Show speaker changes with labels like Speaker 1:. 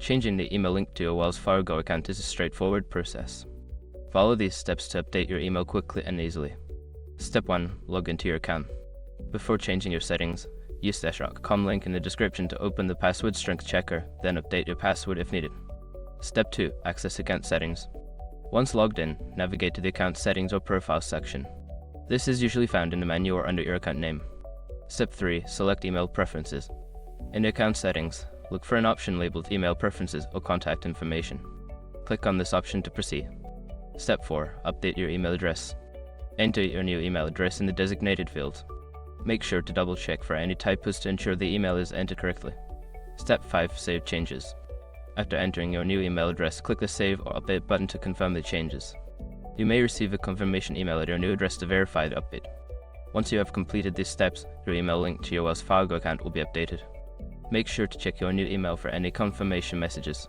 Speaker 1: Changing the email link to your Wells Fargo account is a straightforward process. Follow these steps to update your email quickly and easily. Step 1. Log into your account. Before changing your settings, use the .com link in the description to open the password strength checker, then update your password if needed. Step 2. Access account settings. Once logged in, navigate to the account settings or profile section. This is usually found in the menu or under your account name. Step 3. Select email preferences. In the account settings, look for an option labeled email preferences or contact information. Click on this option to proceed. Step 4. Update your email address. Enter your new email address in the designated fields. Make sure to double check for any typos to ensure the email is entered correctly. Step 5. Save changes. After entering your new email address, click the Save or Update button to confirm the changes. You may receive a confirmation email at your new address to verify the update. Once you have completed these steps, your email link to your Wells Fargo account will be updated. Make sure to check your new email for any confirmation messages.